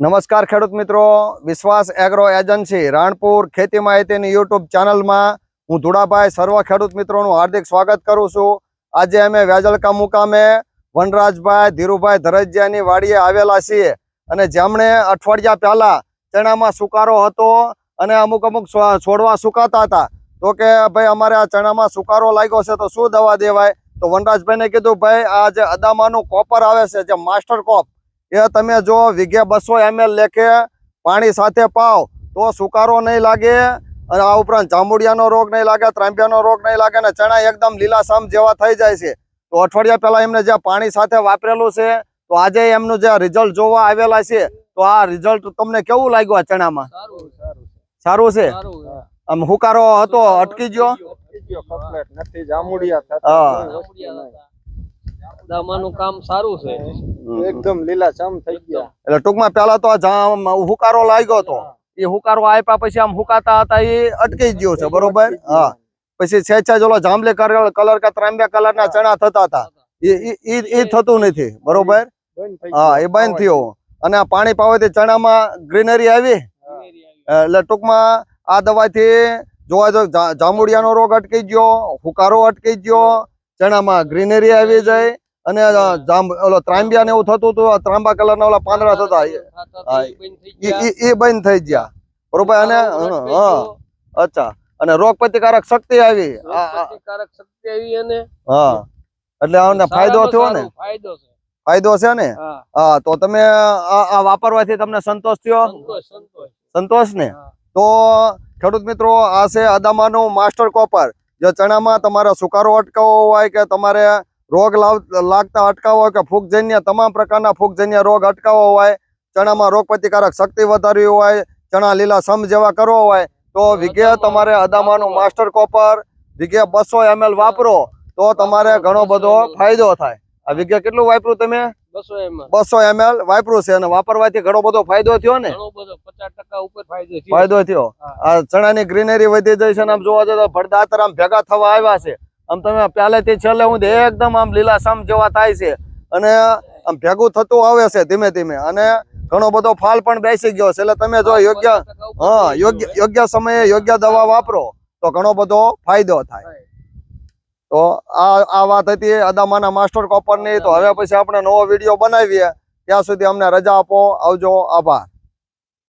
નમસ્કાર ખેડૂત મિત્રો, વિશ્વાસ એગ્રો એજન્સી રાણપુર ખેતી માહિતીની યુટ્યુબ ચેનલમાં હું ધુડાભાઈ સર્વ ખેડૂત મિત્રોનું હાર્દિક સ્વાગત કરું છું। આજે અમે વેજલકા મુકામે વનરાજભાઈ ધીરુભાઈ ધરજીયાની વાડીએ આવેલા છીએ અને જેમણે અઠવાડિયા પહેલા ચણામાં સુકારો હતો અને અમુક છોડવા સુકાતા હતા। તો કે ભાઈ અમારે આ ચણામાં સુકારો લાગ્યો છે તો શું દવા દેવાય? તો વનરાજભાઈને કીધું ભાઈ આ જે અદામાનું કોપર આવે છે જે માસ્ટર કોપ એ તમે જો વીઘે 200 ml લેખે પાણી સાથે પાવ તો સુકારો નહીં લાગે અને આ ઉપરાંત જાંબુડિયાનો રોગ નહીં લાગે, ત્રાંબિયાનો રોગ નહીં લાગે અને ચણા એકદમ લીલાછમ જેવા થઈ જાય છે। તો અઠવાડિયા પહેલા એમને જે પાણી સાથે વાપરેલું છે તો આજે એમનું જે રિઝલ્ટ જોવા આવેલા છે તો આ રિઝલ્ટ તમને કેવું લાગ્યું? આ ચણામાં સારું છે? આમ હુકારો હતો અટકી ગયો? દામાનું કામ સારું છે, એકદમ લીલાછમ થઈ ગયા। એટલે ટૂંકમાં પેલા તો હુકારો લાગ્યો હતો, એ હુકારો આપ્યા પછી આમ હુકાતા હતા એ અટકી ગયો છે, બરોબર? હા, પછી છેછા જોલો જાંબલી કલર કે ત્રાંબિયા કલર ના ચણા થતા હતા એ થતું નથી, બરોબર? હા, એ બંધ થયો અને આ પાણી પાવાથી ચણામાં ગ્રીનરી આવી। એટલે ટૂંકમાં આ દવાથી જોવા જો જાંબુડિયાનો રોગ અટકી ગયો, હુકારો અટકી ગયો, ચણામાં ગ્રીનરી આવી જાય અને ઓલો ત્રાંબિયા ને એવું થતું હતું, ત્રાંબા કલર ના ઓલા પાંદડા થતા એ બંધ થઈ ગયા, બરોબર? અને અચ્છા, અને રોગ પ્રતિકારક શક્તિ આવી અને હા, એટલે આને ફાયદો થયો ને? ફાયદો છે ને? હા, તો તમે આ વાપરવાથી તમને સંતોષ થયો? સંતોષ ને? તો ખેડૂત મિત્રો, આ છે અદામાનું માસ્ટર કોપર। જો ચણામાં તમારે સુકારો અટકાવવો હોય કે તમારે રોગ લાગતા અટકાવવો હોય કે ફૂગજન્ય તમામ પ્રકારના ફૂગજન્ય રોગ અટકાવવો હોય, ચણામાં રોગ પ્રતિકારક શક્તિ વધારવી હોય, ચણા લીલાછમ જેવા કરવો હોય તો વીઘે તમારે અદામાનું માસ્ટર કોપર વીઘે 200 ml વાપરો તો તમારે ઘણો બધો ફાયદો થાય। આ વીઘે કેટલું વાપર્યું તમે? 200 ml વાપર્યું છે અને વાપરવાથી ઘણો બધો ફાયદો થયો ને? 50% ઉપર ફાયદો થયો। આ ચણાની ગ્રીનરી વધી જાય છે અને આમ જોવા જઈએ તો ભડદાતર આમ ભેગા થવા આવ્યા છે। આમ તમે પહેલેથી છેલ્લે સુધી એકદમ આમ લીલાછમ જેવા થાય છે અને આમ ભેગું થતું આવે છે ધીમે ધીમે અને ઘણો બધો ફાલ પણ બેસી ગયો છે। એટલે તમે જો યોગ્ય સમયે યોગ્ય દવા વાપરો તો ઘણો બધો ફાયદો થાય। તો આ વાત હતી અદામાના માસ્ટર કોપરની। તો હવે પછી આપણે નવો વિડીયો બનાવીએ, ત્યાં સુધી અમને રજા આપો। આવજો, આભાર।